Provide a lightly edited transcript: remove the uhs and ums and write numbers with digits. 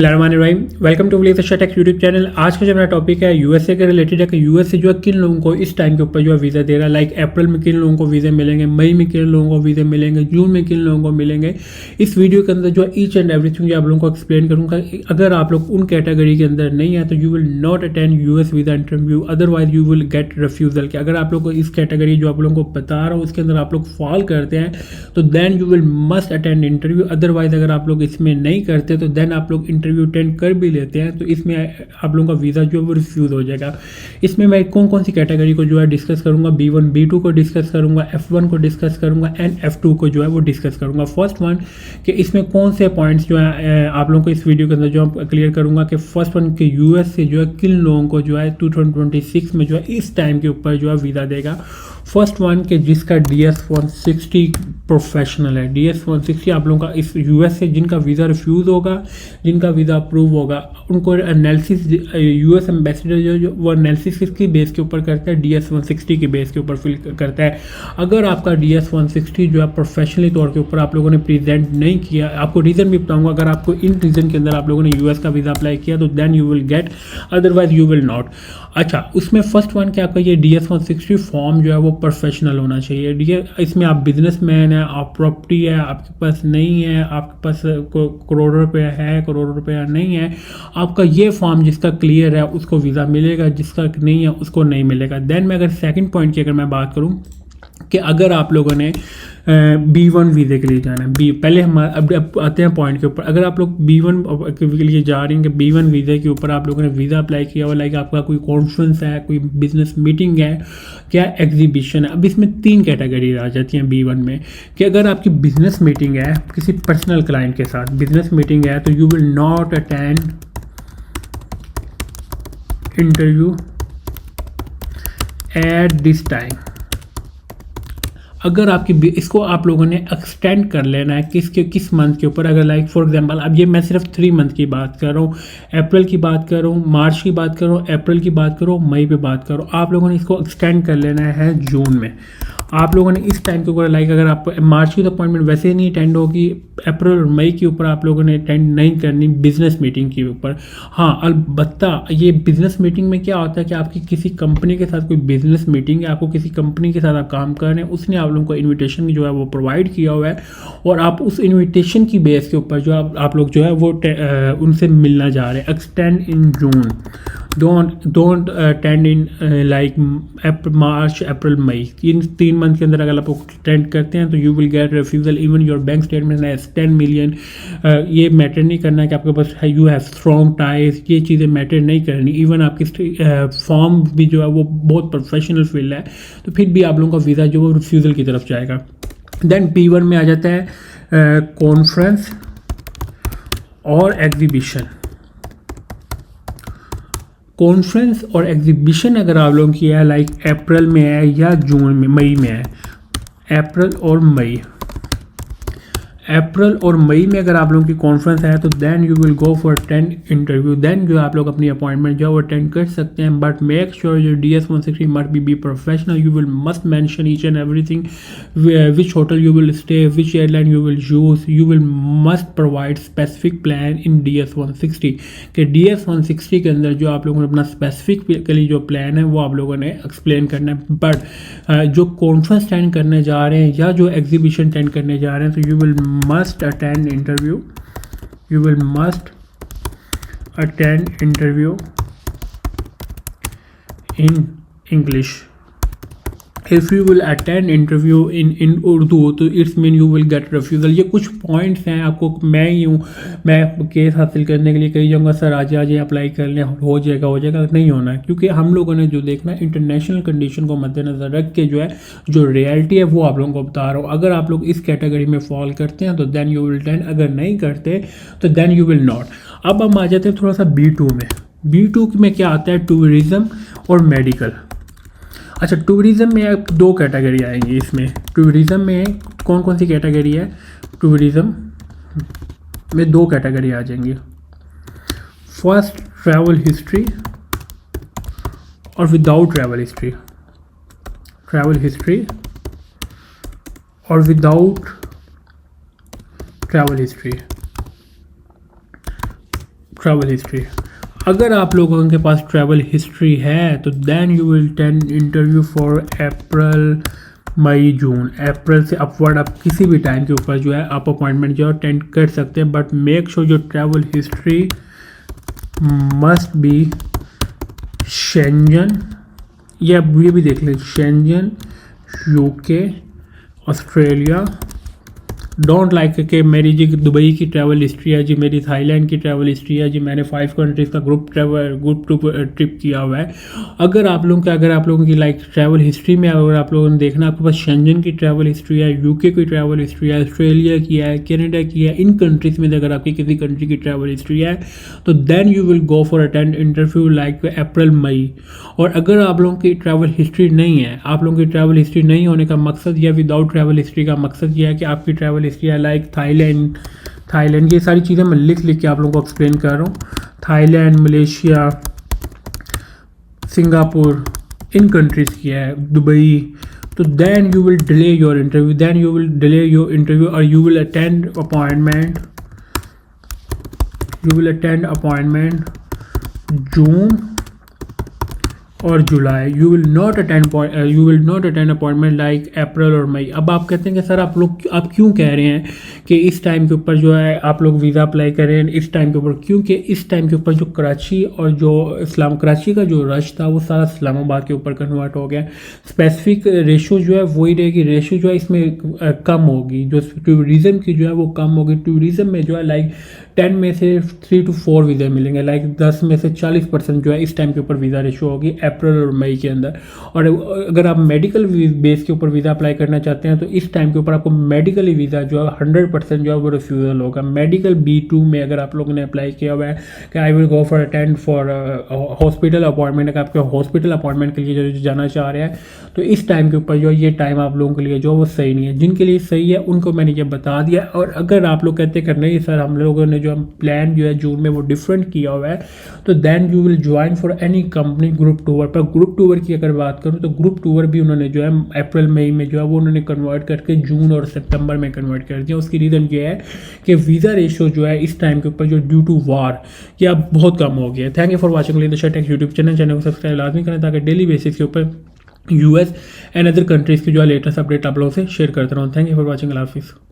बिस्मिल्लाहिर्रहमानिर्रहीम। Welcome to village tech YouTube channel. आज का जो मेरा टॉपिक है यूएसए के रिलेटेड है कि यूएसए जो है किन लोगों को इस टाइम के ऊपर जो है वीज़ा दे रहा है। लाइक अप्रैल में किन लोगों को वीज़े मिलेंगे, मई में किन लोगों को वीज़े मिलेंगे, जून में किन लोगों को मिलेंगे। इस वीडियो के अंदर जो है ईच एंड एवरीथिंग जो आप लोगों को एक्सप्लेन करूँगा। अगर आप लोग उन कैटेगरी के अंदर नहीं है तो you will not attend US visa interview, otherwise you will gate refusal. कि अगर आप लोग को इस कैटेगरी जो आप लोगों को बता रहा हूँ उसके अंदर आप लोग फॉल करते हैं तो then you will must attend interview. Otherwise अगर आप लोग इसमें नहीं करते तो देन आप लोग इंटरव्यू अटेंड कर भी लेते हैं तो इसमें आप लोगों का वीज़ा जो है वो रिफ्यूज़ हो जाएगा। इसमें मैं कौन कौन सी कैटेगरी को जो है डिस्कस करूंगा, B1 B2 को डिस्कस करूंगा, F1 को डिस्कस करूंगा एंड F2 को जो है वो डिस्कस करूंगा। फर्स्ट वन कि इसमें कौन से पॉइंट्स जो है आप लोगों को इस वीडियो के अंदर जो हम क्लियर करूंगा कि फर्स्ट वन कि यूएस से जो है किन लोगों को जो है 2026 में जो है इस टाइम के ऊपर जो है वीज़ा देगा। फर्स्ट वन के जिसका DS-160 प्रोफेशनल है। DS-160 आप लोगों का इस यूएस से जिनका वीज़ा रिफ्यूज़ होगा, जिनका वीज़ा अप्रूव होगा, उनको एनालिसिस यूएस एम्बेसडर जो वो एनालिसिस किसकी बेस के ऊपर करता है, DS-160 के बेस के ऊपर फिल करता है। अगर आपका DS-160 जो है प्रोफेशनली तौर के ऊपर आप लोगों ने प्रेजेंट नहीं किया, आपको रीज़न भी बताऊंगा। अगर आपको इन रीज़न के अंदर आप लोगों ने यूएस का वीज़ा अप्लाई किया तो then you will get, otherwise you will not. अच्छा, उसमें फर्स्ट वन क्या आपका ये DS-160 फॉर्म जो है वो प्रोफेशनल होना चाहिए। इसमें आप बिजनेसमैन है, आप प्रॉपर्टी है आपके पास नहीं है, आपके पास करोड़ों रुपया है, करोड़ों रुपया नहीं है, आपका ये फॉर्म जिसका क्लियर है उसको वीज़ा मिलेगा, जिसका नहीं है उसको नहीं मिलेगा। देन मैं अगर सेकंड पॉइंट की अगर मैं बात करूं कि अगर आप लोगों ने B1 वीज़े के लिए जाना है, पहले हम अब आते हैं पॉइंट के ऊपर। अगर आप लोग B1 के लिए जा रहे हैं कि B1 वीज़े के ऊपर आप लोगों ने वीज़ा अप्लाई किया हुआ, लाइक आपका कोई कॉन्फ्रेंस है, कोई बिजनेस मीटिंग है, क्या एग्जीबिशन है। अब इसमें 3 कैटेगरी आ जाती हैं B1 में कि अगर आपकी बिजनेस मीटिंग है किसी पर्सनल क्लाइंट के साथ, बिजनेस मीटिंग है तो you will not attend interview at this time. अगर आपकी इसको आप लोगों ने एक्सटेंड कर लेना है किस मंथ के ऊपर। अगर लाइक फॉर एग्जांपल अब ये मैं सिर्फ 3 मंथ की बात कर रहा हूँ, अप्रैल की बात कर रहा हूँ, मार्च की बात कर रहा हूँ, अप्रैल की बात करो, मई पे बात करो, आप लोगों ने इसको एक्सटेंड कर लेना है जून में। आप लोगों ने इस टाइम के ऊपर लाइक अगर आप मार्च की अपॉइंटमेंट वैसे ही नहीं अटेंड होगी, अप्रैल और मई के ऊपर आप लोगों ने अटेंड नहीं करनी बिजनेस मीटिंग के ऊपर। हाँ, अलबत्ता ये बिजनेस मीटिंग में क्या होता है कि आपकी किसी कंपनी के साथ कोई बिजनेस मीटिंग है, आपको किसी कंपनी के साथ आप काम कर रहे हैं, उसने आप लोगों को इन्विटेशन जो है वो प्रोवाइड किया हुआ है और आप उस इन्विटेशन की बेस के ऊपर जो आप लोग जो है वो उनसे मिलना जा रहे हैं। Extend in June, don't attend in like March April May. इन 3 मंथ के अंदर अगर आप अटेंड करते हैं तो you will get refusal. Even your bank statement है 10 मिलियन, ये मैटर नहीं करना है कि आपके पास यू हैव स्ट्रॉन्ग टाइज, ये चीज़ें मैटर नहीं करनी। इवन आपकी फॉर्म भी जो है वो बहुत प्रोफेशनल फील्ड है तो फिर भी आप लोगों का वीज़ा जो है रिफ्यूज़ल की तरफ जाएगा। देन B1 में आ जाता है कॉन्फ्रेंस और एग्जीबिशन। कॉन्फ्रेंस और एग्जीबिशन अगर आप लोगों की है लाइक अप्रैल में है या जून में, मई में है, अप्रैल और मई, अप्रैल और मई में अगर आप लोगों की कॉन्फ्रेंस है तो then you will go for 10 interview. Then जो आप लोग अपनी अपॉइंटमेंट जो है वो अटेंड कर सकते हैं, but make sure your DS-160 must be professional. You will must mention each and everything, which hotel you will stay, which airline you will use, you will must provide specific plan in DS-160 के DS-160 के अंदर जो आप लोगों ने अपना specifically जो plan है वो आप लोगों ने एक्सप्लेन करना है। बट जो कॉन्फ्रेंस अटेंड करने जा रहे हैं या जो एग्जीबिशन अटेंड करने जा रहे हैं तो you will must attend interview, you will must attend interview in English. If you will attend interview in Urdu तो it's mean you will gate refusal. ये कुछ पॉइंट्स हैं, आपको मैं ही हूँ, मैं केस हासिल करने के लिए कही जाऊँगा सर आज अप्लाई कर लें, हो जाएगा, नहीं होना है। क्योंकि हम लोगों ने जो देखना है इंटरनेशनल कंडीशन को मद्देनजर रख के जो है जो रियलिटी है वो आप लोगों को बता रहा हूँ। अगर आप लोग इस कैटेगरी में फॉल करते हैं तो देन यू विल अटेंड, अगर नहीं करते तो देन यू विल नॉट। अब हम आ जाते हैं थोड़ा सा B2 में। B2 में क्या आता है, टूरिज़म और मेडिकल। अच्छा, टूरिज़म में 2 कैटेगरी आएंगी इसमें। टूरिज़म में कौन कौन सी कैटेगरी है, टूरिज़म में 2 कैटेगरी आ जाएंगी। फर्स्ट ट्रैवल हिस्ट्री और without travel history, travel history और without travel history. Travel history. अगर आप लोगों के पास ट्रैवल हिस्ट्री है तो then you will attend interview for April May June. April से अपवर्ड आप किसी भी टाइम के ऊपर जो है आप अपॉइंटमेंट जो है अटेंड कर सकते हैं, बट मेक श्योर जो travel history must be Schengen, या ये भी देख लें Schengen, UK, Australia. Don't like कि मेरी जी दुबई की ट्रैवल हिस्ट्री है जी, मेरी थाईलैंड की ट्रैवल हिस्ट्री है जी, मैंने 5 कंट्रीज़ का ग्रुप ट्रिप किया हुआ है। अगर आप लोगों की लाइक ट्रैवल हिस्ट्री में अगर आप लोगों ने देखना आपके पास शेंजन की ट्रैवल हिस्ट्री है, यूके की ट्रैवल हिस्ट्री है, ऑस्ट्रेलिया की है, कनाडा की है, इन कंट्रीज़ में अगर आपकी किसी कंट्री की ट्रैवल हिस्ट्री है तो then you will go for attend interview like April May. और अगर आप लोगों की ट्रैवल हिस्ट्री नहीं है, आप लोगों की ट्रैवल हिस्ट्री नहीं होने का मकसद या विदाउट ट्रैवल हिस्ट्री का मकसद यह है कि आपकी ट्रैवल हिस्ट्री है लाइक थाईलैंड, ये सारी चीज़ें मैं लिख के आप लोगों को एक्सप्लेन कर रहा हूँ। थाईलैंड, मलेशिया, सिंगापुर, इन कंट्रीज़ की है, दुबई, तो then you will delay your interview और you will attend appointment June और जुलाई। You will not attend appointment like April और मई। अब आप कहते हैं कि सर आप क्यों कह रहे हैं कि इस टाइम के ऊपर जो है आप लोग वीज़ा अप्लाई करें इस टाइम के ऊपर, क्योंकि इस टाइम के ऊपर जो कराची और जो कराची का जो रश था वो सारा इस्लामाबाद के ऊपर कन्वर्ट हो गया। स्पेसिफिक रेशो जो है वही रहेगी, रेशो जो है इसमें कम होगी, जो टूरिज़म की जो है वो कम होगी। टूरिज़म में जो है लाइक 10 में से 3 to 4 वीज़ा मिलेंगे, लाइक 10 में से 40% जो है इस टाइम के ऊपर वीज़ा रेशो होगी अप्रैल और मई के अंदर। और अगर आप मेडिकल बेस के ऊपर वीज़ा अप्लाई करना चाहते हैं तो इस टाइम के ऊपर आपको मेडिकली वीज़ा जो है 100% जो है वो रिफ्यूज़ल होगा। मेडिकल B2 में अगर आप लोगों ने अप्लाई किया हुआ है कि I will go for attend for hospital appointment, अगर आपके हॉस्पिटल अपॉइंटमेंट के लिए जो जाना चाह रहे हैं तो इस टाइम के ऊपर जो ये टाइम आप लोगों के लिए जो वो सही नहीं है। जिनके लिए सही है उनको मैंने ये बता दिया। और अगर आप लोग कहते हैं नहीं सर हम लोगों ने जो प्लान जो है जून में वो डिफरेंट किया हुआ है तो then you will join for any company group tour. पर ग्रुप टूर की अगर बात करूँ तो ग्रुप टूर भी उन्होंने जो है अप्रैल मई में जो है वो उन्होंने कन्वर्ट करके जून और सितंबर में कन्वर्ट कर दिया। उसकी रीज़न ये है कि वीज़ा रेशो जो है इस टाइम के ऊपर जो ड्यू टू वार ये अब बहुत कम हो गया है। Thank you for watching the Shetek YouTube channel को सब्सक्राइब लाजमी करें ताकि डेली बेसिस के ऊपर US एंड अदर कंट्रीज़ की जो है लेटेस्ट अपडेट आप लोगों से शेयर करता रहूँ। थैंक यू फॉर वॉचिंग, अल्लाह हाफिज़।